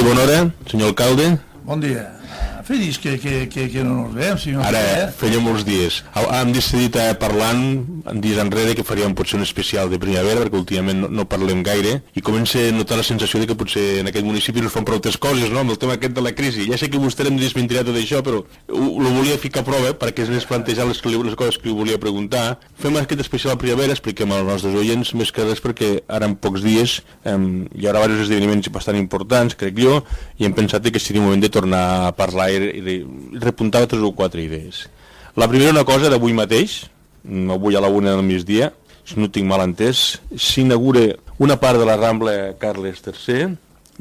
bona hora, senyor alcalde. Bon dia. Fa dies que no ens veiem, senyor. Ara feia molts dies. Hem decidit parlant dies enrere que faríem potser un especial de primavera, perquè últimament no parlem gaire, i comença a notar la sensació de que potser en aquest municipi no es fan prou altres coses, no?, amb el tema aquest de la crisi. Ja sé que vostè em desmentirà tot això, però ho volia ficar a prova perquè es plantejar les coses que li volia preguntar. Fem aquest especial a primavera, expliquem als nostres oients, més que res perquè ara en pocs dies hi haurà diversos esdeveniments bastant importants, crec jo, i hem pensat que seria un moment de tornar a parlar i repuntar 3 o 4 idees. La primera, una cosa d'avui mateix, avui a la 1 del migdia, si no tinc mal entès, s'inaugura una part de la Rambla Carles III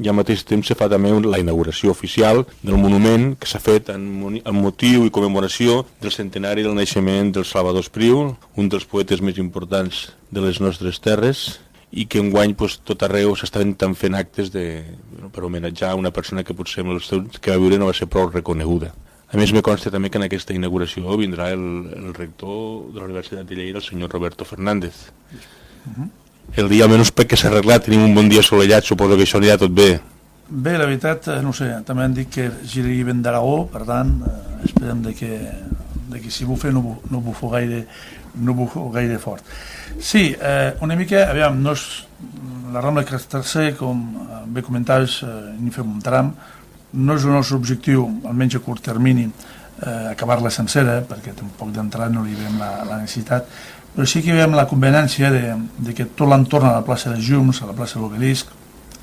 i al mateix temps se fa també la inauguració oficial del monument que s'ha fet en motiu i commemoració del centenari del naixement del Salvador Espriu, un dels poetes més importants de les nostres terres, i que enguany tot arreu s'estan fent actes per homenatjar una persona que potser amb els temps que va viure no va ser prou reconeguda. A més, me consta també que en aquesta inauguració vindrà el rector de la Universitat de Lleida, el senyor Roberto Fernández. El dia, almenys perquè s'ha arreglat, tenim un bon dia assolellat, suposo que això anirà tot bé. Bé, la veritat, no sé, també han dit que giri vent d'Aragó, per tant, esperem que si bufo no bufo gaire fort. Sí, una mica, aviam, no és la Rambla Carles III, com bé comentaves, ni fem un tram, no és el nostre objectiu, almenys a curt termini, acabar-la sencera, perquè tampoc d'entrada no li veiem la necessitat, però sí que veiem la conveniència de que tot l'entorn a la plaça dels Llums, a la plaça de l'Obelisc,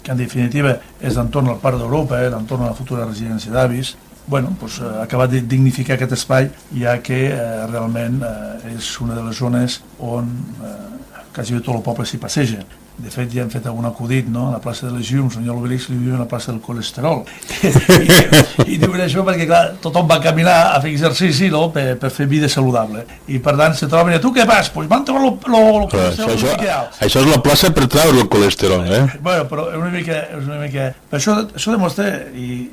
que en definitiva és l'entorn al Parc d'Europa, l'entorn a la futura residència d'avis, acabar de dignificar aquest espai, ja que realment és una de les zones on quasi tot el poble s'hi passeja. De fet, ja hem fet algun acudit, no?, a la plaça de les Llums, on hi ha l'Obelisc, li diuen la plaça del colesterol. I diuen això perquè, clar, tothom va caminar a fer exercici, no?, per fer vida saludable. I, per tant, se troben, tu què fas? Doncs van treure el colesterol. Això és la plaça per treure el colesterol, eh? Bueno, però és una mica... Això demostra, i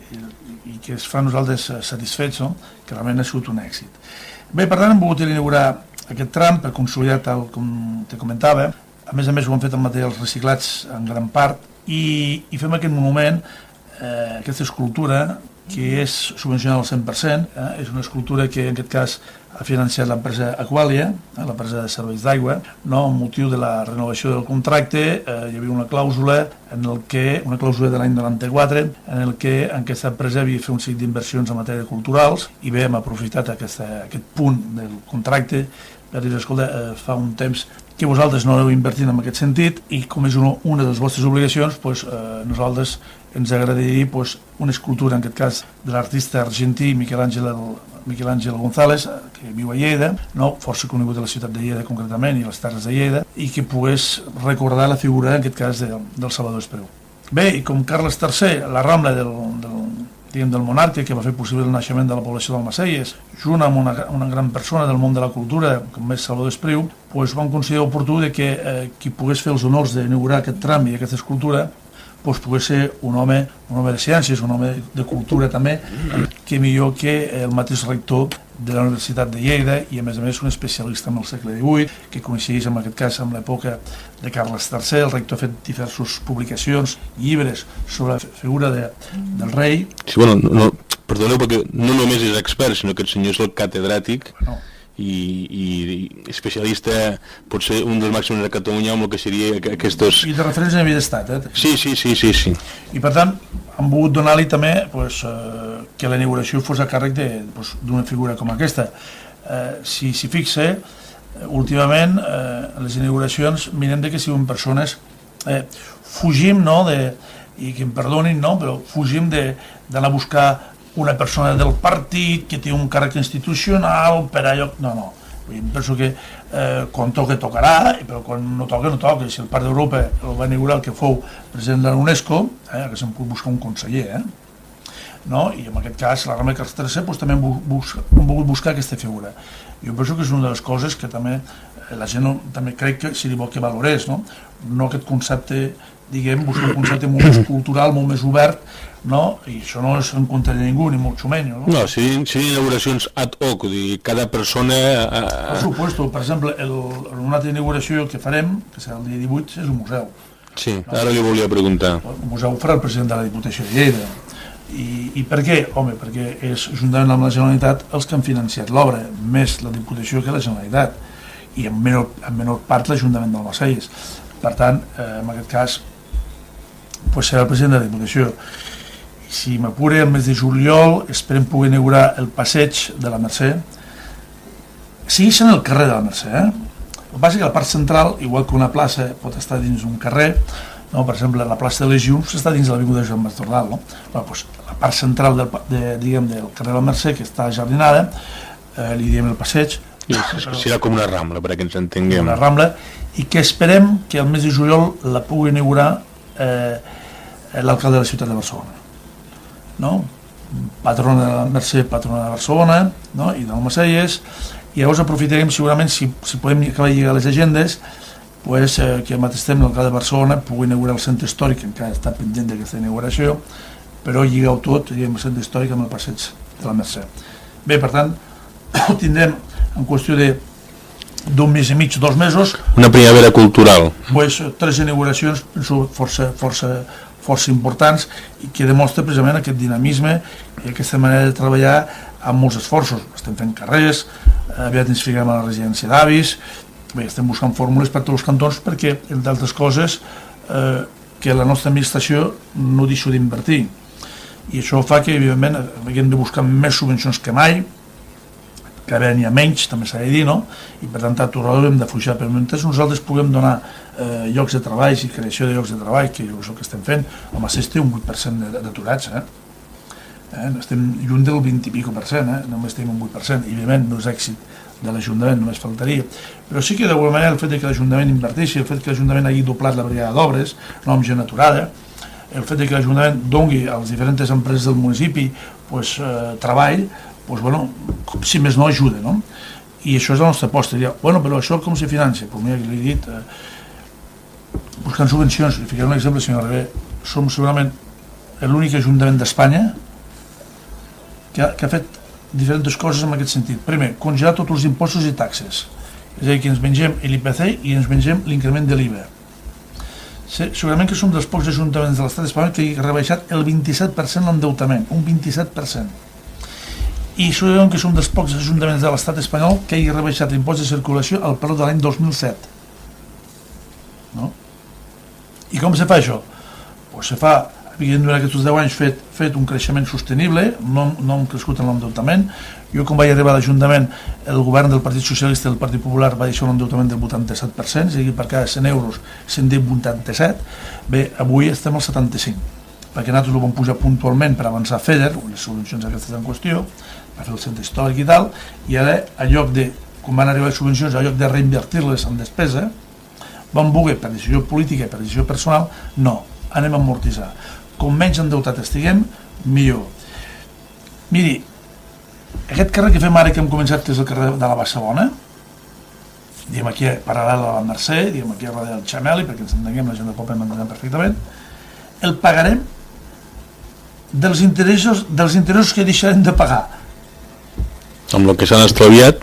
que es fa a nosaltres satisfets, no?, que realment ha sigut un èxit. Bé, per tant, hem volgut inaugurar aquest tram per consolidar, tal com te comentava. A més, ho hem fet amb materials reciclats en gran part i fem aquest monument, aquesta escultura, que és subvencionada al 100%, és una escultura que en aquest cas ha financiat l'empresa Aqualia, l'empresa de serveis d'aigua, amb motiu de la renovació del contracte. Hi havia una clàusula de l'any 94, en el que aquesta empresa havia fet un seguit d'inversions en matèria culturals i bé, hem aprofitat aquest punt del contracte per dir, escolta, fa un temps que vosaltres no heu invertit en aquest sentit i com és una de les vostres obligacions, nosaltres ens agradaria una escultura, en aquest cas, de l'artista argentí Miquel Ángel González, que viu a Lleida, força conegut a la ciutat de Lleida concretament i les terres de Lleida, i que pogués recordar la figura, en aquest cas, del Salvador Espriu. Bé, i com Carles III, la Rambla del monarca que va fer possible el naixement de la població d'Almacelles, junt amb una gran persona del món de la cultura, com és Salvador Espriu, van considerar oportú que qui pogués fer els honors d'inaugurar aquest tram i aquesta escultura pogués ser un home de ciències, un home de cultura també, que millor que el mateix rector de la Universitat de Lleida i a més un especialista en el segle XVIII, que coincideix en aquest cas amb l'època de Carles III. El rector ha fet diverses publicacions, llibres sobre la figura del rei. Sí, perdoneu, perquè no només és expert, sinó que el senyor és el catedràtic i especialista, potser un dels màxims de Catalunya amb el que seria aquests... I de referència a nivell d'estat, Sí. I per tant, han volgut donar-li també que la inauguració fos a càrrec d'una figura com aquesta. Si s'hi fixa, últimament, les inauguracions mirem que siguin persones... Fugim, i que em perdonin, però fugim d'anar a buscar una persona del partit que té un càrrec institucional per allò... No. Penso que quan toca, tocarà, però quan no toca, no toca. Si el Parc d'Europa el va inaugurar el que fou president de la UNESCO, que se'n pot buscar un conseller, i en aquest cas la Rambla Carles III també hem volgut buscar aquesta figura. Jo penso que és una de les coses que també la gent també crec que seria bo que valorés, no aquest concepte, buscar un concepte molt més cultural, molt més obert, i això no és en contra de ningú, ni molt menys. No, serien inauguracions ad hoc, cada persona... Per supuesto, per exemple, una altra inauguració que farem, que serà el dia 18, és un museu. Sí, ara li volia preguntar. Us ho farà el president de la Diputació de Lleida. I per què? Home, perquè és juntament amb la Generalitat els que han financiat l'obra, més la Diputació que la Generalitat, i en menor part l'Ajuntament d'Almacelles. Per tant, en aquest cas, serà el president de la Diputació. Si m'apure, el mes de juliol esperem poder inaugurar el passeig de la Mercè, sigui sent el carrer de la Mercè. El que passa és que la part central, igual que una plaça pot estar dins d'un carrer, no? Per exemple, la plaça de les Llums està dins de l'avinguda Joan Martorral, no? Doncs, la part central del carrer de la Mercè, que està jardinada, li diem el passeig. Serà com una rambla, perquè ens entenguem. Una rambla, i que esperem que el mes de juliol la pugui inaugurar l'alcalde de la ciutat de Barcelona. No? Patrona de la Mercè, patrona de Barcelona, no? I d'Almacelles, i llavors aprofitarem segurament, si podem acabar de lligar les agendes, que al mateix temps l'alcalde de Barcelona pugui inaugurar el centre històric, que encara està pendent d'aquesta inauguració, però lligar-ho tot, el centre històric amb el passeig de la Mercè. Bé, per tant, ho tindrem en qüestió d'un mes i mig, 2 mesos. Una primavera cultural. 3 inauguracions, penso, força importants, i que demostra precisament aquest dinamisme i aquesta manera de treballar amb molts esforços. Estem fent carrers, aviat ens fiquem a la residència d'avis, estem buscant fórmules per tots els cantons perquè, entre altres coses, que la nostra administració no deixi d'invertir. I això fa que, evidentment, haguem de buscar més subvencions que mai, que ara n'hi ha menys, també s'ha de dir, no? I per tant, a tot arreu hem d'afluixar, però mentre nosaltres puguem donar llocs de treball i creació de llocs de treball, que és el que estem fent, home, té un 8% d'aturats, estem lluny del 20 i pico per cent, només tenim un 8%, i evidentment no és èxit de l'Ajuntament, només faltaria, però sí que d'alguna manera el fet que l'Ajuntament inverteixi, el fet que l'Ajuntament hagi doblat la brigada d'obres, no amb gent aturada, el fet que l'Ajuntament doni a les diferents empreses del municipi treball, si més no ajuda, no? I això és la nostra aposta. Però això com se financia? Pues mira, li he dit, buscant subvencions, li ficaré un exemple, senyor Ribé, som segurament l'únic Ajuntament d'Espanya que ha fet diferents coses en aquest sentit. Primer, congelar tots els impostos i taxes, és a dir, que ens mengem l'IPC i ens mengem l'increment de l'IVA. Segurament que som dels pocs ajuntaments de l'estat espanyol que ha rebaixat el 27% l'endeutament, un 27%. I sabem que som dels pocs ajuntaments de l'estat espanyol que hagi rebaixat l'impost de circulació al preu de l'any 2007. No? I com se fa això? Se fa, durant aquests 10 anys, fet un creixement sostenible, no hem crescut en l'endeutament. Jo, quan vaig arribar a l'Ajuntament, el govern del Partit Socialista i del Partit Popular va deixar un endeutament del 87%, és a dir, per cada 100 euros se'n diu 87. Bé, avui estem al 75%, perquè nosaltres ho vam pujar puntualment per avançar FEDER, les subvencions aquestes en qüestió, per fer el centre històric i tal, i ara, quan van arribar les subvencions, a lloc de reinvertir-les en despesa, vam voler, per decisió política i per decisió personal, no, anem a amortitzar. Com menys endeutat estiguem, millor. Miri, aquest carrer que fem ara que hem començat, que és el carrer de la Barcelona, diguem aquí paral·lel a la Mercè, diguem aquí a darrere del Xameli, perquè ens entenguem, la gent del poble m'entendrà perfectament, el pagarem dels interessos que deixarem de pagar. Amb el que s'han estalviat,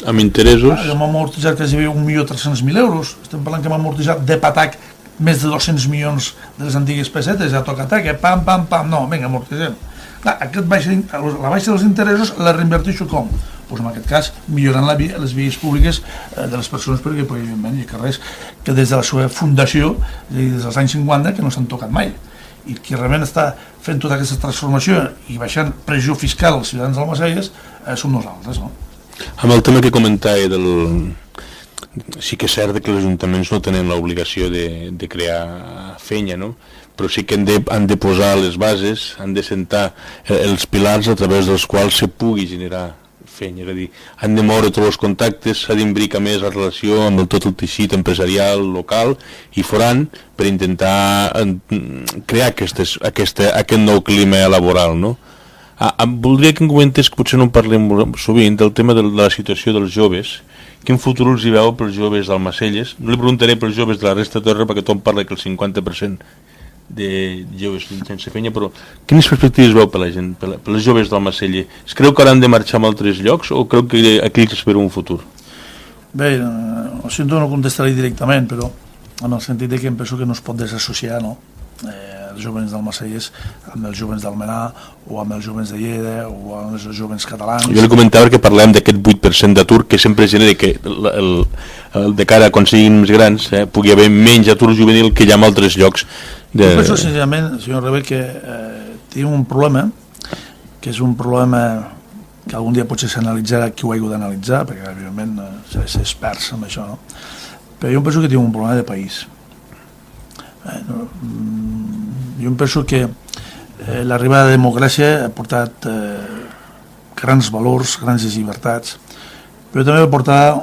amb interessos... Hem amortitzat quasi 1.300.000 euros, estem parlant que hem amortitzat de patac més de 200 milions de les antigues pessetes, ja toca taca, pam, pam, pam, no, vinga, amortitzem. Clar, la baixa dels interessos la reinverteixo com? Doncs en aquest cas, millorant les vies públiques de les persones, perquè evidentment hi ha carrers que des de la seva fundació, des dels anys 50, que no s'han tocat mai. I qui realment està fent tota aquesta transformació i baixant pressió fiscal als ciutadans d'Almacelles som nosaltres, no? Amb el tema que comentava sí que és cert que els ajuntaments no tenen l'obligació de crear feina, no? Però sí que han de posar les bases, han de sentar els pilars a través dels quals se pugui generar feina, és a dir, han de moure tots els contactes, s'ha d'imbricar més la relació amb tot el teixit empresarial, local i foran per intentar crear aquest nou clima laboral, no? Voldria que em comentés, que potser no en parlem sovint, del tema de la situació dels joves. Quin futur els hi veu pels joves d'Almacelles? No li preguntaré pels joves de la resta de terra, perquè tothom parla que el 50% de joves sense feina, però quines perspectives veu per la gent, per les joves d'Almacelles? Es creu que hauran de marxar a altres llocs o creu que aquí els espera un futur? Bé, ho sento, no contestaré directament, però en el sentit de que em penso que no es pot desassociar, no? Els jovens del Marsellès amb els jovens d'Almenar o amb els jovens de Lleida o amb els jovens catalans. Jo li comentava que parlem d'aquest 8% d'atur que sempre genera que de cara a quan siguin més grans pugui haver menys atur juvenil que hi ha en altres llocs. Jo penso sincerament, senyor Rebe, que tenim un problema, que és un problema que algun dia potser s'analitzarà qui ho hagi d'analitzar, perquè evidentment s'ha de ser experts en això, no? Però jo penso que tenim un problema de país. Jo penso que l'arribada de la democràcia ha portat grans valors, grans llibertats, però també va portar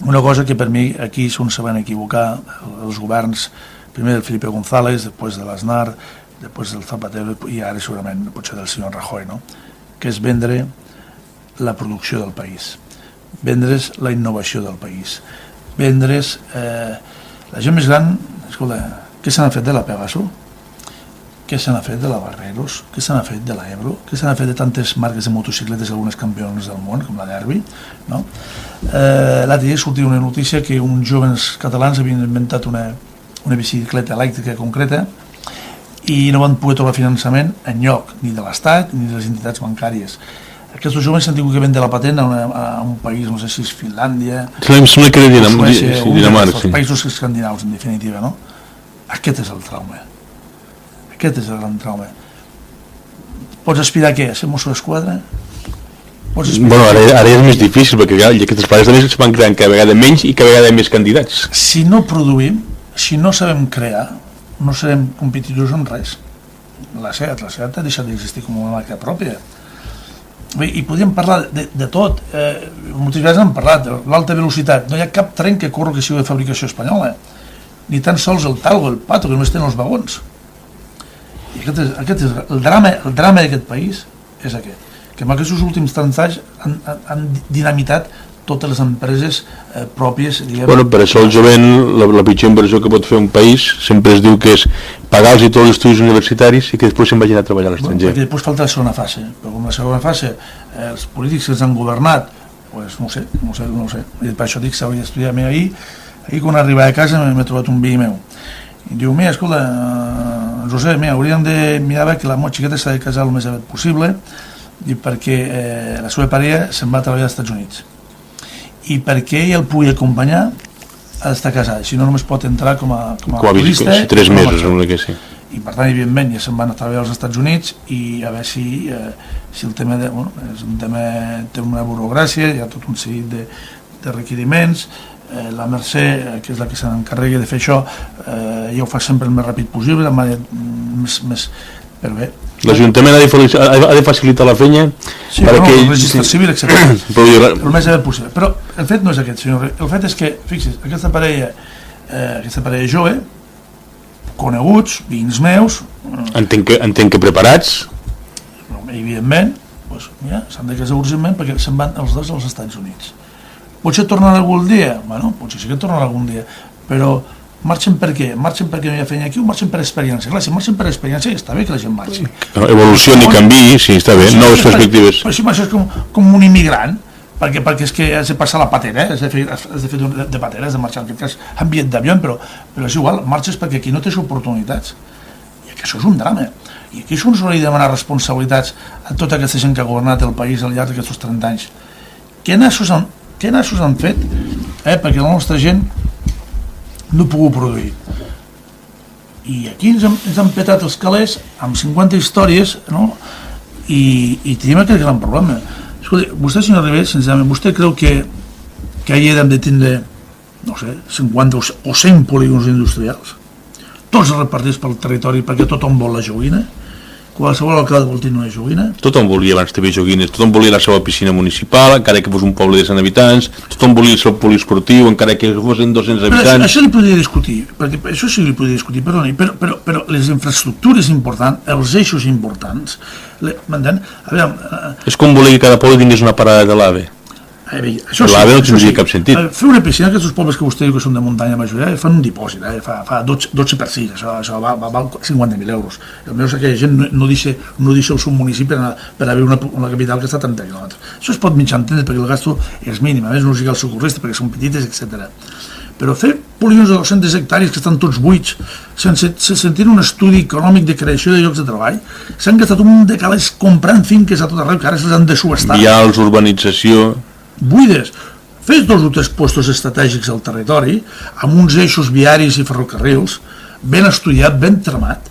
una cosa que per mi aquí és on se van equivocar els governs, primer del Felipe González, després de l'Aznar, després del Zapatero i ara segurament potser del senyor Rajoy, no? Que és vendre la producció del país, vendre's la innovació del país, vendre's la gent més gran. Escolta, què se n'ha fet de la Pegaso? Què se n'ha fet de la Barreros? Què se n'ha fet de la Ebro? Què se n'ha fet de tantes marques de motocicletes, algunes campions del món, com la Derby, no? L'altre dia sortia una notícia que uns joves catalans havien inventat una bicicleta elèctrica concreta i no van poder trobar finançament enlloc, ni de l'Estat ni de les entitats bancàries. Aquests joves s'han tingut que vendre la patent a un país, no sé si és Finlàndia, Sembla que era Dinamarca, els països escandinaus, en definitiva, no? Aquest és el trauma. Aquest és el gran trauma. Pots aspirar a què? A ser Mosso d'Esquadra? Bueno, ara és més difícil, perquè aquestes places també es van creant cada vegada menys i cada vegada més candidats. Si no produïm, si no sabem crear, no serem competitius en res. La SEAT ha deixat d'existir com una marca pròpia. Bé, i podríem parlar de tot. Moltes vegades hem parlat de l'alta velocitat. No hi ha cap tren que corri que sigui de fabricació espanyola, ni tan sols el Talgo, el Pato, que només tenen els vagons. I aquest és el drama d'aquest país, és aquest, que en aquests últims 30 anys han dinamitat totes les empreses pròpies. Bueno, per això el jovent, la pitjor inversió que pot fer un país sempre es diu que és pagar-los tots els estudis universitaris i que després se'n vagin a treballar a l'estranger. Perquè després falta la segona fase, però com la segona fase els polítics que ens han governat, pues no ho sé, i per això dic que s'hauria d'estudiar. Ahir quan arribava a casa m'he trobat un veí meu i diu, mira, escolta, José, hauríem de mirar que la meva xiqueta s'ha de casar el més aviat possible perquè la seva parella se'n va a treballar als Estats Units i perquè ell el pugui acompanyar ha d'estar casada, si no només pot entrar com a turista 3 mesos, que sí. I per tant, evidentment, ja se'n van a treballar als Estats Units i a veure si el tema és un tema, té una burocràcia, hi ha tot un seguit de requeriments. La Mercè, que és la que se n'encarrega de fer això, ja ho fa sempre el més ràpid possible, però bé. L'Ajuntament ha de facilitar la feina per aquell... el registre civil, etc. el més aviat possible. Però el fet no és aquest, senyor. El fet és que, fixi's, aquesta parella jove, coneguts, veïns meus... Entenc que preparats. Evidentment, s'han de casar urgentment perquè se'n van els dos als Estats Units. Potser tornen algun dia? Bueno, potser sí que tornen algun dia, però marxen per què? Marxen perquè no hi ha feina aquí o marxen per experiència? Clar, si marxen per experiència està bé que la gent marxi. Evolucioni, canviï, sí, està bé, noves perspectives. Però si això és com un immigrant, perquè és que has de passar la patera, has de fer de patera, has de marxar, en aquest cas amb bitllet d'avió, però és igual, marxes perquè aquí no tens oportunitats. I que això és un drama. I aquí és on s'hauria de demanar responsabilitats a tota aquesta gent que ha governat el país al llarg d'aquests 30 anys. Què nassos han fet perquè la nostra gent no pugui produir? I aquí ens han petat els calés amb 50 històries, no? I tenim aquest gran problema. Escolta, vostè, senyor Ribé, sincerament, vostè creu que allà hem de tindre, no sé, 50 o 100 polígons industrials? Tots repartits pel territori perquè tothom vol la joguina? Qualsevol alcalde vol tenir una joguina? Tothom volia abans també joguines, tothom volia la seva piscina municipal, encara que fos un poble de 100 habitants, tothom volia el seu poliesportiu, encara que fossin 200 habitants... Però això li podria discutir, perquè això sí que li podria discutir, perdoni, però les infraestructures importants, els eixos importants, m'entén? És com voler que cada poble tingués una parada de l'AVE. L'AVE no tindria cap sentit. Fer una piscina, aquests pobles que vostè diu que són de muntanya majoria, fan un dipòsit, fa 12 per 6, això val 50.000 euros. Almenys aquella gent no deixa el seu municipi per haver una capital que està a 30 quilòmetres. Això es pot mitjà entendre perquè el gasto és mínim, a més no sigui el socorrista perquè són petites, etc. Però fer polígons de 200 hectàrees que estan tots buits, sense tenir un estudi econòmic de creació de llocs de treball. S'han gastat un munt de calés comprant finques a tot arreu, que ara se'ls han de subestar. Vials, urbanització... Buides. Fes 2 o 3 postos estratègics al territori, amb uns eixos viaris i ferrocarrils, ben estudiat, ben tramat.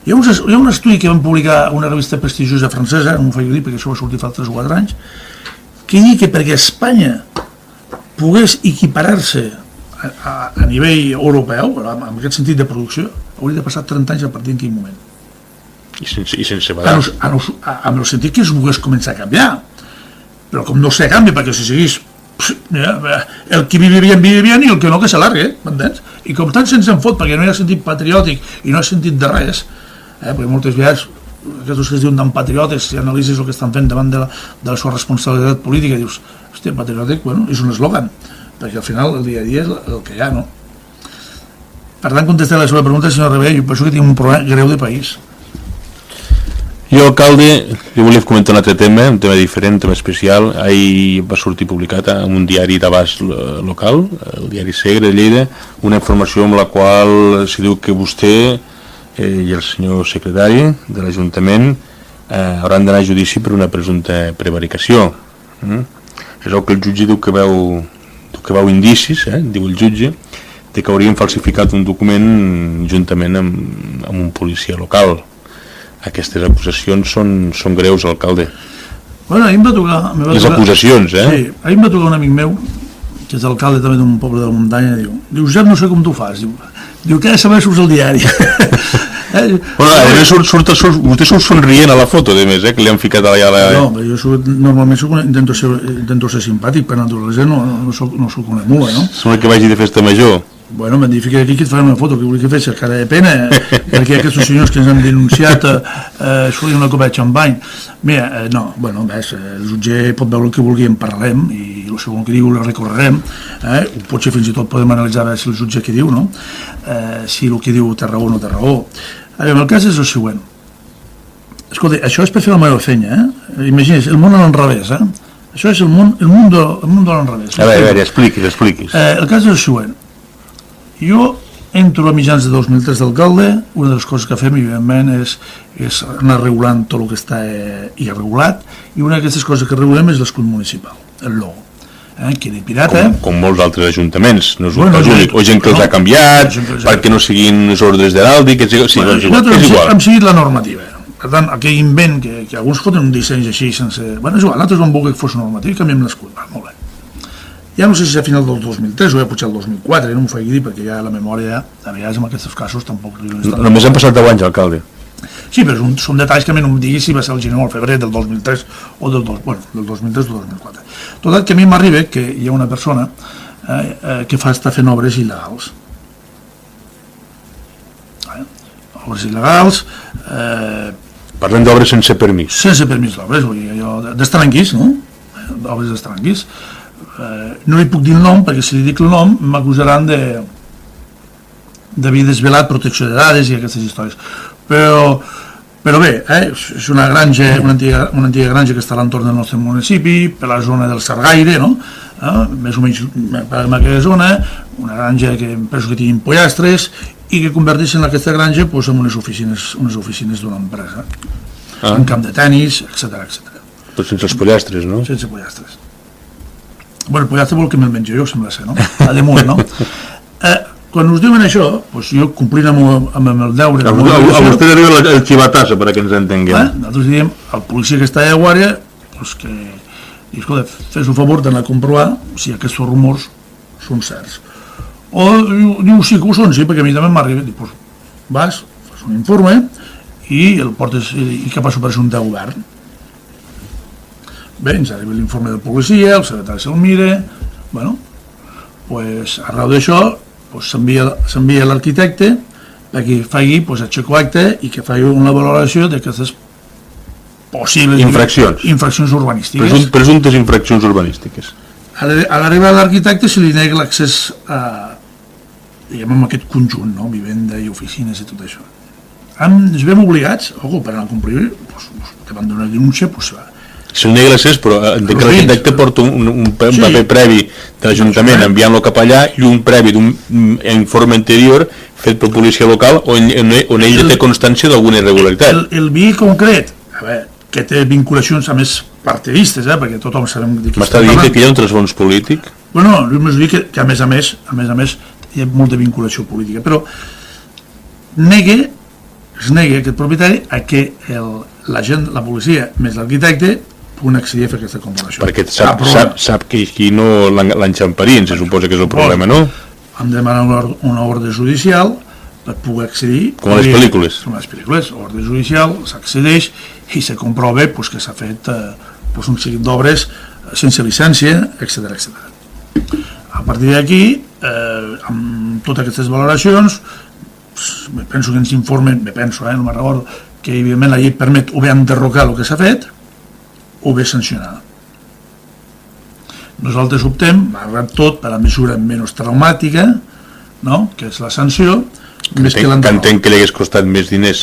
Hi ha un estudi que van publicar una revista prestigiosa francesa, no m'ho faig dir perquè això va sortir fa 3 o 4 anys, que diu que perquè Espanya pogués equiparar-se a nivell europeu, en aquest sentit de producció, hauria de passar 30 anys a partir d'aquell moment. I sense badar. En el sentit que es volgués començar a canviar. Però com no se canvia, perquè si seguís el que vivia bien i el que no que s'alargue, m'entens? I com tant se'ns en fot perquè no hi ha sentit patriòtic i no hi ha sentit de res, perquè moltes vegades aquests que es diuen tan patriòtics, si analitzes el que estan fent davant de la seva responsabilitat política, dius, hòstia, patriòtic, bueno, és un eslògan, perquè al final el dia a dia és el que hi ha, no? Per tant, contestar la seva pregunta, senyor Rebé, jo penso que tinc un problema greu de país. Jo, alcalde, li volia comentar un altre tema, un tema diferent, un tema especial. Ahir va sortir publicat en un diari d'abast local, el diari Segre de Lleida, una informació amb la qual s'hi diu que vostè i el senyor secretari de l'Ajuntament hauran d'anar a judici per una presumpta prevaricació. És el que el jutge diu que veu indicis, diu el jutge, de que haurien falsificat un document juntament amb un policia local. Aquestes acusacions són greus, alcalde. Bueno, ahir em va tocar... Les acusacions, Sí, ahir em va tocar un amic meu, que és alcalde també d'un poble de la muntanya, diu, Josep, no sé com tu fas, diu que ha de saber surts al diari. Bueno, vostè surt somrient a la foto, de més, que li han ficat allà a la... No, jo normalment intento ser simpàtic, per naturalesa no soc una mula, no? Sembla que vagi de festa major. Bueno, m'han dit, fica aquí que et faré una foto, que volia que fes cara de pena, perquè aquests senyors que ens han denunciat solien una copa de xampany. Mira, no, bueno, ves, el jutge pot veure el que vulgui, en parlem, i el segon que diu el recorrerem, potser fins i tot podem analitzar a veure si el jutge què diu, no? Si el que diu té raó o no té raó. El cas és el següent. Escolta, això és per fer la meva feina, imagina't, el món a l'enrevés, això és el món de l'enrevés. A veure, expliquis. El cas és el següent. Jo entro a mitjans de 2003 d'alcalde, una de les coses que fem, evidentment, és anar regulant tot el que està irregulat, i una d'aquestes coses que regulem és l'escut municipal, el logo. Que de pirata... Com molts altres ajuntaments, no és un cas únic, o gent que els ha canviat, perquè no siguin les ordres d'heràldic, sí, és igual. Hem seguit la normativa. Per tant, aquell invent que alguns foten un disseny així sense... Bueno, és igual, nosaltres vam voler que fos normatiu i canviem l'escut, molt bé. Ja no sé si a final del 2003 o ja potser el 2004, no m'ho faig dir perquè ja la memòria, a vegades en aquests casos tampoc... Només han passat 10 anys, alcalde. Sí, però són detalls que a mi no em diguis si va ser el gener o el febrer del 2003 o del 2003 o 2004. Tot que a mi m'arriba que hi ha una persona que està fent obres il·legals. Obres il·legals... Parlem d'obres sense permís. Sense permís d'obres, vull dir, d'estranquis, no? Obres d'estranquis. No li puc dir el nom perquè si li dic el nom m'acusaran d'haver desvelat protecció de dades i aquestes històries, però bé, és una granja, una antiga granja que està a l'entorn del nostre municipi, per la zona del Sargaire, no? Més o menys per aquella zona, una granja que penso que tinguin pollastres i que converteixen aquesta granja en unes oficines d'una empresa, un camp de tenis, etc. Però sense els pollastres, no? Sense pollastres. Bueno, el pollastre vol que me'l menjo jo, sembla ser, no? A damunt, no? Quan us diuen això, doncs jo complint amb el deure... A vostè li arriba el xivatassa, perquè ens entenguem. Nosaltres diem al policia que està a guàrdia que, escolta, fes el favor d'anar a comprovar si aquests rumors són certs. O diu sí que ho són, sí, perquè a mi també m'arriba. Doncs vas, fas un informe i el portes i cap a per assumpte govern. Bé, ens arriba l'informe del policia, el secretari se'l mira, bueno, pues, arreu d'això s'envia a l'arquitecte perquè faci el xecoacte i que faci una valoració d'aquestes possibles infraccions urbanístiques. Presumptes infraccions urbanístiques. A l'arribada de l'arquitecte se li nega l'accés a aquest conjunt, no? Vivenda i oficines i tot això. Ens vam obligats, per anar a complir, davant d'una denúncia, se'l nega l'accés, però entenc que l'arquitecte porta un paper previ de l'Ajuntament enviant-lo cap allà i un previ d'un informe anterior fet per policia local on ell té constància d'alguna irregularitat. El vi concret, a veure, que té vinculacions a més partidistes, perquè tothom sabem de què m'està dient que hi ha un trasfons polític? Bueno, jo m'ho dic que a més a més hi ha molta vinculació política, però es nega aquest propietari a que la policia més l'arquitecte puguin accedir a fer aquesta comprovació. Perquè sap que aquí no l'enxamparien, se suposa que és el problema, no? Hem de demanar una ordre judicial per poder accedir... Com a les pel·lícules. Com a les pel·lícules, ordre judicial, s'accedeix i se comprova que s'ha fet un seguit d'obres sense llicència, etc. A partir d'aquí, amb totes aquestes valoracions, penso que ens informen, no me'n recordo, que evidentment la llei permet o bé enderrocar el que s'ha fet o bé sancionar. Nosaltres optem, malgrat tot, per la mesura menys traumàtica, no?, que és la sanció, més que l'enderrocar. Que entenc que li hagués costat més diners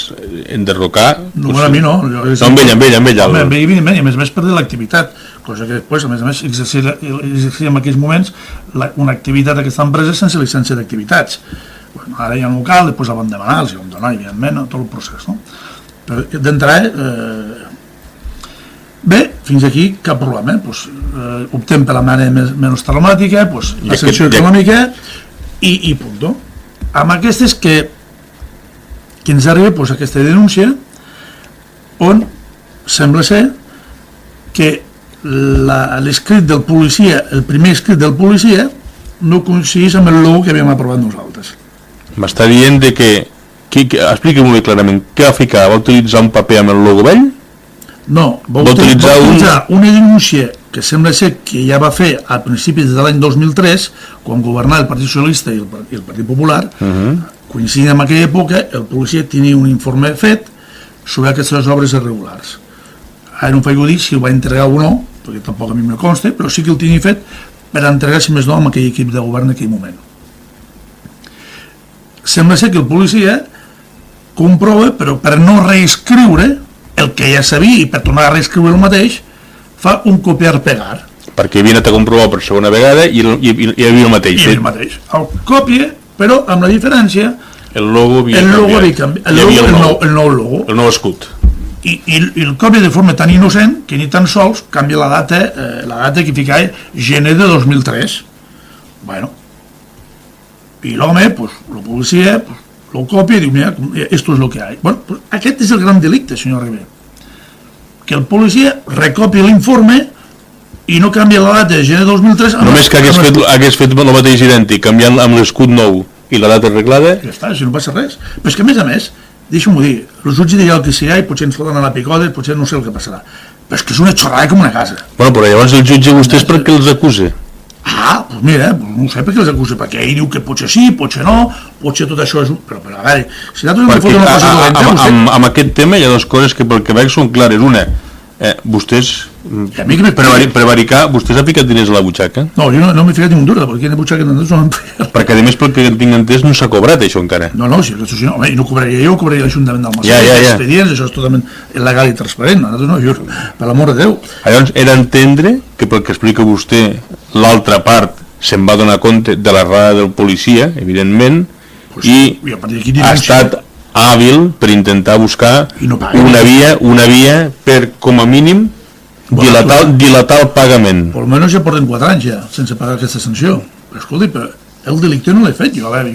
enderrocar. No, a mi no. No, amb ell. Evidentment, i a més perdre l'activitat, cosa que després, a més, exercia en aquells moments una activitat d'aquesta empresa sense llicència d'activitats. Bueno, ara hi ha un local, després la van demanar, els hi van donar, evidentment, tot el procés, no? Però d'entrada, bé, fins aquí cap problema, optem per la manera menys traumàtica, la sanció econòmica i punt. Amb aquestes que ens arriba aquesta denúncia on sembla ser que l'escrit del policia, el primer escrit del policia, no coincideix amb el logo que havíem aprovat nosaltres. M'està dient que expliqui-m'ho bé clarament, què va ficar? Va utilitzar un paper amb el logo vell? No, va utilitzar una denúncia que sembla ser que ja va fer a principis de l'any 2003, quan governava el Partit Socialista i el Partit Popular. Coincidint amb aquella època, el policia tenia un informe fet sobre aquestes obres irregulars. Ara no em faig dir si el va entregar o no, perquè tampoc a mi me consta, però sí que el tenia fet per entregar, si més no, amb aquell equip de govern en aquell moment. Sembla ser que el policia comprova, però per no reescriure el que ja sabia i per tornar a reescriure el mateix, fa un copiar-pegar. Perquè havia anat a comprovar per segona vegada i hi havia el mateix. I el mateix. El copia, però amb la diferència... El logo havia canviat. El nou logo. El nou escut. I el copia de forma tan innocent que ni tan sols canvia la data que ficava gener de 2003. Bueno. I l'home, la policia, lo copia i diu, mira, esto es lo que hay. Bueno, aquest és el gran delicte, senyor Ribé. Que el policia recopia l'informe i no canvia la data de gener 2003... Només que hagués fet el mateix idèntic, canviant amb l'escut nou i la data arreglada... Ja està, si no passa res. Però és que a més, deixa'm-ho dir, el jutge dirà el que sigui i potser ens foten a la picoda, potser no sé el que passarà. Però és que és una xorrada com una casa. Bueno, però llavors el jutge vostès per què els acusa? Doncs mira, no sé per què els acusa, perquè ell diu que potser sí, potser no, potser tot això és... Però a veure, si nosaltres no fotem una cosa dolenta... Amb aquest tema hi ha dues coses que pel que veig són clares. Una, vostès, prevaricar, vostès ha ficat diners a la butxaca? No, jo no m'he ficat ni un duro, perquè la butxaca no m'he ficat. Perquè a més pel que tinc entès no s'ha cobrat això encara. No, si això sí, home, i no cobraria jo, cobraria l'Ajuntament del Massana, expedients, això és totalment legal i transparent, nosaltres no, jo, per l'amor de Déu. Llavors, era entendre que pel que explica vostè, l'altra part se'n va donar compte de l'errada del policia, evidentment, i ha estat hàbil per intentar buscar una via per, com a mínim, dilatar el pagament. Per almenys ja porten 4 anys ja, sense pagar aquesta sanció. Però escolti, el delicte no l'he fet jo. A veure,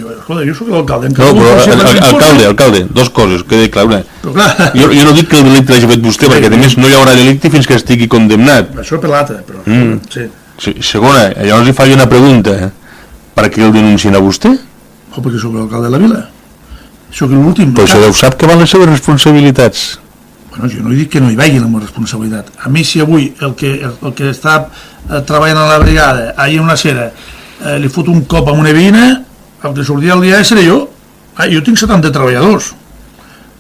jo soc l'alcalde. No, però alcalde, dos coses, queda clar. Jo no dic que el delicte l'hagi fet vostè, perquè a més no hi haurà delicte fins que estigui condemnat. Això per l'altre, però... Segona, llavors li faig una pregunta. Per què el denuncien a vostè? Perquè soc l'alcalde de la vila. Soc l'últim. Però això sap que van les seves responsabilitats. Bueno, jo no he dit que no hi vegi la meva responsabilitat. A mi, si avui el que està treballant a la brigada, ahir una cera, li fot un cop a una veïna, el que sortia el dia seré jo. Jo tinc 70 treballadors.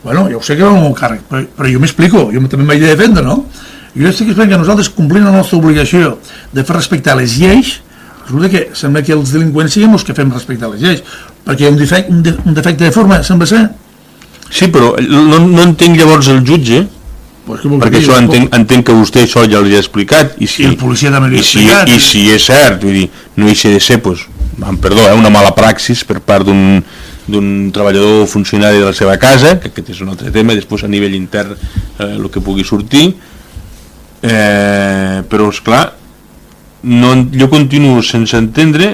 Bueno, ja ho sé que va el meu càrrec, però jo m'explico, jo també m'he de defendre, no? Jo estic explicant que nosaltres complint la nostra obligació de fer respectar les lleis, resulta que sembla que els delinqüents siguem els que fem respectar les lleis, perquè hi ha un defecte de forma, sembla ser. Sí, però no entenc llavors el jutge Pues què vol perquè dir? això entenc que vostè això ja l'hi ha explicat, i el policia també l'hi ha explicat. I si és cert, vull dir, no hi ha de ser, pues, amb perdó, una mala praxis per part d'un treballador o funcionari de la seva casa, que aquest és un altre tema, després a nivell intern el que pugui sortir, però esclar, jo continuo sense entendre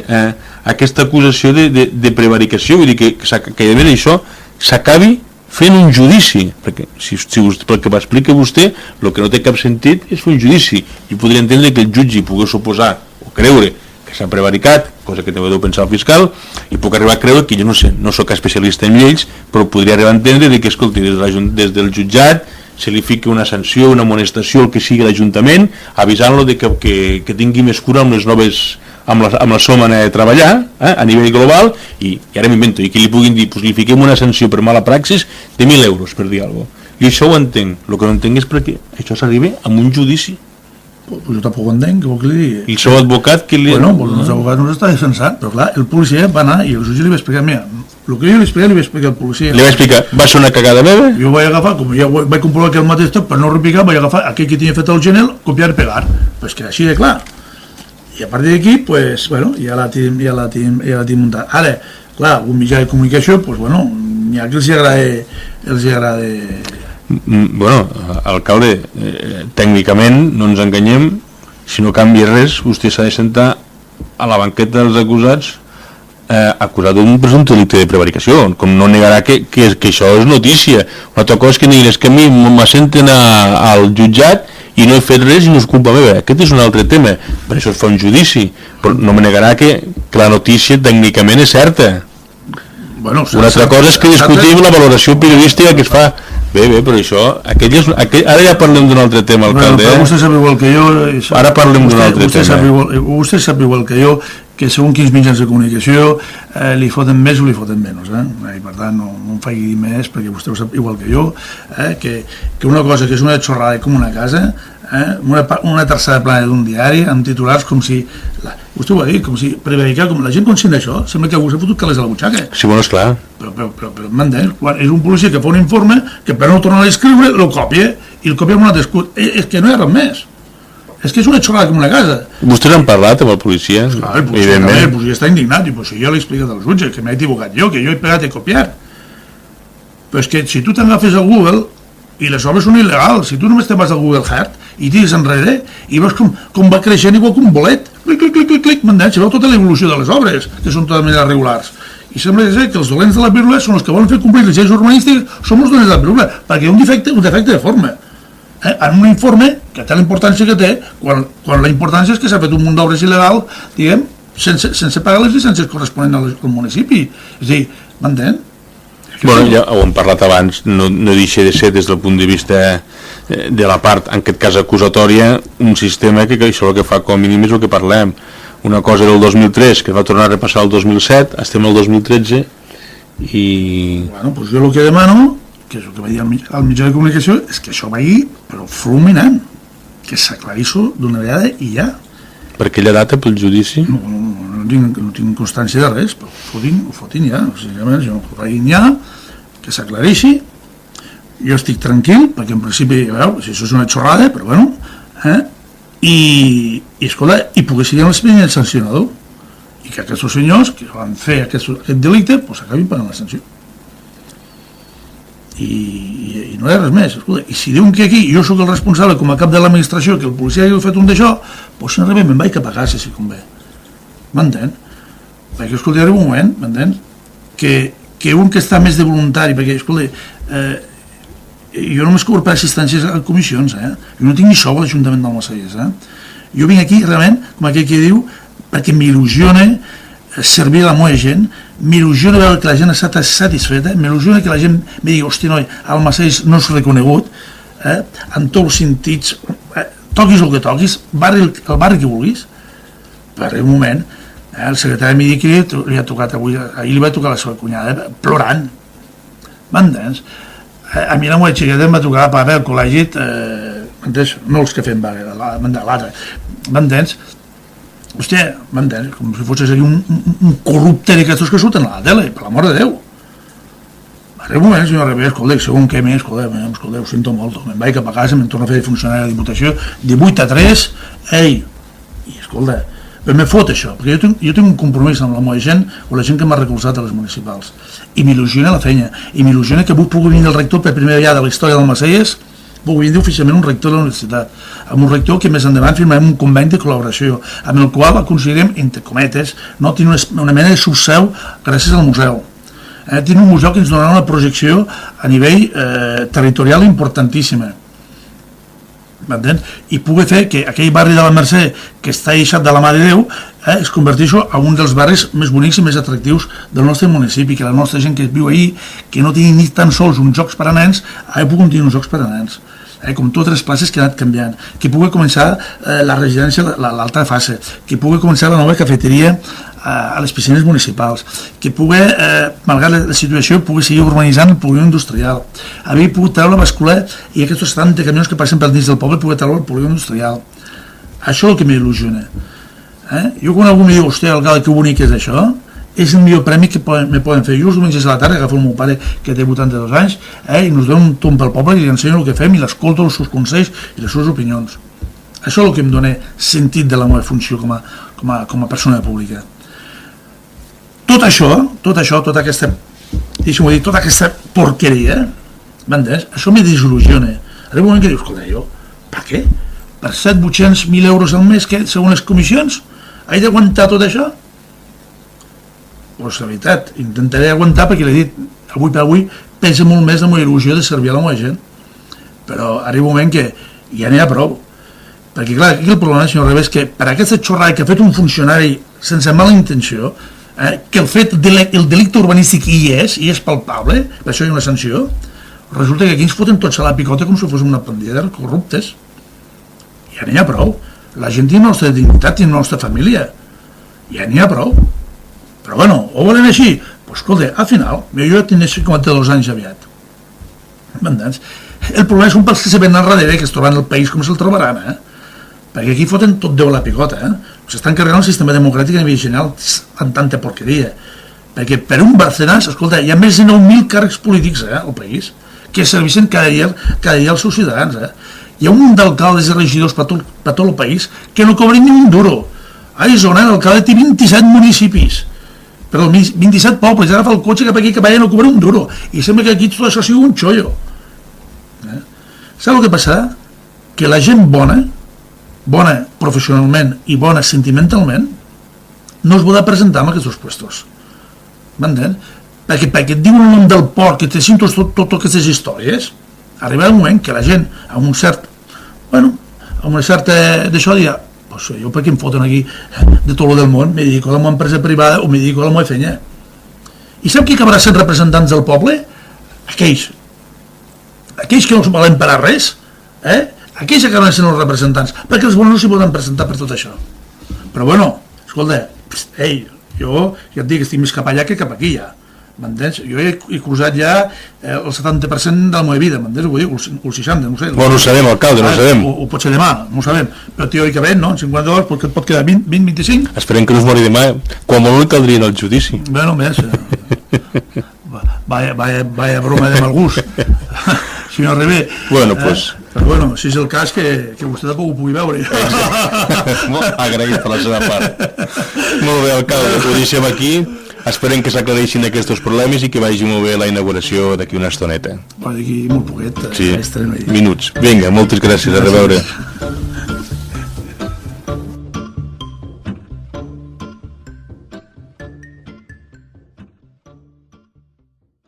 aquesta acusació de prevaricació, vull dir que a més això s'acabi fent un judici, perquè si pel que m'explica vostè, el que no té cap sentit és fer un judici. Jo podria entendre que el jutge pogués suposar o creure que s'ha prevaricat, cosa que també deu pensar el fiscal, i puc arribar a creure que jo no sé, no sóc especialista en lleis, però podria arribar a entendre que, escolti, des del jutjat se li fiqui una sanció, una amonestació, el que sigui l'Ajuntament, avisant-lo que tingui més cura amb les noves, amb la seva manera de treballar a nivell global, i ara m'invento, i que li puguin dir, pues li fiquem una sanció per mala praxis de 1.000 euros, per dir alguna cosa. I això ho entenc. El que no entenc és perquè això s'arriba amb un judici. Pues jo tampoc ho entenc, què vol que li digui? I el seu advocat que li... Bueno, pues el seu advocat no s'està defensant, però clar, el policia va anar i el jutge li va explicar, mira, el que jo li expliqué li va explicar al policia. Li va explicar, va ser una cagada meva? Jo vaig agafar, com ja vaig comprovar que el mateix tot, per no repicar, vaig agafar aquell que tenia fet el genel, copiar i pegar. Pues que així de clar. I a partir d'aquí, pues, bueno, ja la tinc muntat. Ara, clar, un mitjà de comunicació, pues, bueno, n'hi ha que els agrada... Bueno, alcalde, tècnicament, no ens enganyem, si no canvia res, vostè s'ha de sentar a la banqueta dels acusats acusat d'un presumpte delicte de prevaricació, com no negarà que això és notícia. Una altra cosa és que diguin, és que a mi m'assenten al jutjat i no he fet res i no és culpa meva. Aquest és un altre tema, per això es fa un judici, però no me negarà que la notícia tècnicament és certa. Bueno, una altra cosa és que discutim la valoració periodística que es fa. Bé, però això... Ara ja parlem d'un altre tema, alcalde. Però vostè sap igual que jo... Ara parlem d'un altre tema. Vostè sap igual que jo que segons quins mitjans de comunicació li foten més o li foten menys. I per tant, no em faci dir més, perquè vostè ho sap igual que jo, que una cosa que és una xorrada com una casa, una tercera plana d'un diari amb titulars com si... Vostè ho va dir, com si prevaricar, com la gent conscient d'això, sembla que vostè ha fotut calés a la butxaca. Sí, bueno, esclar. Però m'entens? Quan és un policia que fa un informe que per no tornar a escriure, el copia i el copia amb un altre escut. És que no hi ha res més. És que és una xorrada com una casa. Vostès han parlat amb el policia? Clar, el policia està indignat, i pues, jo l'he explicat al jutge, que m'he equivocat jo, que jo he pegat i copiat. Però és que si tu t'agafes al Google, i les obres són il·legals, si tu només te'n vas al Google Earth i tires enrere i veus com va creixent igual que un bolet, clic, m'entens? Si veu tota l'evolució de les obres, que són totalment irregulars. I sembla que els dolents de la pirula són els que volen fer complir les lleis urbanístiques, som els dolents de la pirula, perquè hi ha un defecte de forma. En un informe que té la importància que té, quan la importància és que s'ha fet un munt d'obres il·legal, diguem, sense pagar les llicències corresponents al municipi. És a dir, m'entén? Bueno, ja ho hem parlat abans, no deixa de ser des del punt de vista de la part, en aquest cas acusatòria, un sistema que això el que fa com a mínim és el que parlem. Una cosa era el 2003, que va tornar a repassar el 2007, estem al 2013 i... Bueno, doncs jo el que demano, que és el que va dir al mitjà de comunicació, és que això vagi, però fulminant, que s'aclareixi d'una vegada i ja. Per aquella data, pel judici? No tinc constància de res, però ho fotin ja, ho vagin ja, que s'aclareixi. Jo estic tranquil, perquè en principi, si això és una xorrada, però bueno, i escolta, i poguessin dir l'expedient sancionador, i que aquests senyors que van fer aquest delicte, doncs acabin pagant la sanció. I no hi ha res més, escolta, i si diuen que aquí jo sóc el responsable com a cap de l'administració, que el policia hagi fet un d'això, doncs si no rebem, me'n vaig cap a casa, si convé. M'entén? Perquè, escolta, hi ha un moment, m'entén? Que un que està més de voluntari, perquè, escolta, jo només cobro per assistències a comissions, jo no tinc ni sou a l'Ajuntament d'Almacelles, jo vinc aquí realment, com aquell que diu, perquè m'il·lusiona servir a la meva gent, m'il·lusiona veure que la gent està satisfeta, m'il·lusiona que la gent em digui, hosti noi, Almacelles no és reconegut, en tots els sentits, toquis el que toquis, el barri que vulguis, per un moment, el secretari de Midi li ha tocat avui, ahir li va tocar la seva cunyada, plorant, m'entens? A mi la meva xiqueta em va tocar per haver el col·legi, no els que fem vaga, l'altre, m'entens? Hòstia, m'entens? Com si fossis aquí un corrupte d'aquestos que surten a la tele, per l'amor de Déu. Arriba un moment, senyor Ribé, escolta, segon que més, escolta, ho sento molt, me'n vaig cap a casa, me'n torno a fer de funcionari de la Diputació, 18-3, ei, i escolta, però me fot això, perquè jo tinc un compromís amb la meva gent o la gent que m'ha recolzat a les municipals, i m'il·lusiona la feina, i m'il·lusiona que avui pugui venir el rector per primera vegada a la història del Maceies, pugui venir oficialment un rector de la universitat, amb un rector que més endavant firmarem un conveni de col·laboració, amb el qual aconseguirem, entre cometes, no tenir una mena de subseu gràcies al museu. Tenim un museu que ens donarà una projecció a nivell territorial importantíssima, m'entens? I pugui fer que aquell barri de la Mercè que està deixat de la mà de Déu es converteixi en un dels barris més bonics i més atractius del nostre municipi, que la nostra gent que viu ahí, que no tingui ni tan sols uns jocs per a nens, ara puguin tenir uns jocs per a nens, com totes les places que han anat canviant, que pugui començar la residència, l'altra fase, que pugui començar la nova cafeteria a les piscines municipals, que pugui, malgrat la situació, pugui seguir urbanitzant el polígon industrial, haver pogut treure la bascula i aquests 70 camions que passen per dins del poble pugui treure el polígon industrial. Això és el que m'il·lusiona. Jo quan algú em diu, hòstia, alcalde, que bonic és això, és el millor premi que me poden fer. Jo els diumenges a la tarda agafo el meu pare, que té 82 anys, i nos dono un tomb pel poble i li ensenyo el que fem i l'escolto els seus consells i les seves opinions. Això és el que em dona sentit de la meva funció com a persona pública. Tot això, tota aquesta, deixa'm dir, tota aquesta porqueria, m'entens? Això me desil·lusiona. Arriba un moment que dius, escolta, jo, per què? Per 700-800 1.000 euros al mes, que segons les comissions, he d'aguantar tot això? Doncs la veritat, intentaré aguantar perquè l'he dit, avui per avui, pensa molt més la meva il·lusió de servir a la meva gent. Però arriba un moment que ja n'hi ha prou. Perquè clar, aquí el problema, senyor Ribé, és que per aquesta xorrada que ha fet un funcionari sense mala intenció, que el delicte urbanístic hi és palpable, per això hi ha una sanció, resulta que aquí ens foten tots a la picota com si fos una pandilla de corruptes. Ja n'hi ha prou. La gent té la nostra dignitat, té la nostra família. Ja n'hi ha prou. Però bueno, ho volen així? Doncs escolta, al final, jo ja tinc 52 anys aviat. M'entens? El problema són pels que se ven al darrere, que es troben el país com se'l trobaran, perquè aquí foten tot Déu a la picota, s'estan carregant el sistema democràtic a nivell general amb tanta porqueria, perquè per un Barcelonès, escolta, hi ha més de 9.000 càrrecs polítics al país que serveixen cada dia als seus ciutadans, hi ha un munt d'alcaldes i regidors per tot el país que no cobren ni un duro. A Isona l'alcalde té 27 municipis, perdó, 27 pobles, agafa el cotxe cap aquí cap allà i no cobra un duro, i sembla que aquí tot això sigui un xollo. Saps el que passa? Que la gent bona professionalment i bona sentimentalment, no es pot presentar en aquests puestos. M'entén? Perquè et diuen el nom del port, que te sento totes aquestes històries, arriba un moment que la gent, amb un cert, amb una certa d'això, dia, pues jo per què em foten aquí de tot el del món, me dedico a la meva empresa privada o me dedico a la meva feina. I sap qui acabarà sent representants del poble? Aquells que no es valen per a res, aquells acaben sent els representants, perquè els bons no s'hi poden presentar per tot això. Però bueno, escolta, jo ja et dic que estic més cap allà que cap aquí ja, m'entens? Jo he cruzat ja el 70% de la meva vida, m'entens? Vull dir, el 60, no sé. Bueno, ho sabem, alcalde, no ho sabem. O pot ser demà, no ho sabem, però teòricament, no? En 52 perquè et pot quedar 20-25. Esperem que no es mori demà, quan molt caldria en el judici. Bueno, més, vaya broma de mal gust. Senyor Ribé. Bueno, pues... Però bueno, si és el cas, que vostè tampoc ho pugui veure. Molt agraït per la seva part. Molt bé, alcalde, ho deixem aquí. Esperem que s'aclareixin aquests problemes i que vagi molt bé la inauguració d'aquí una estoneta. D'aquí molt poquet. Sí, minuts. Vinga, moltes gràcies, a reveure.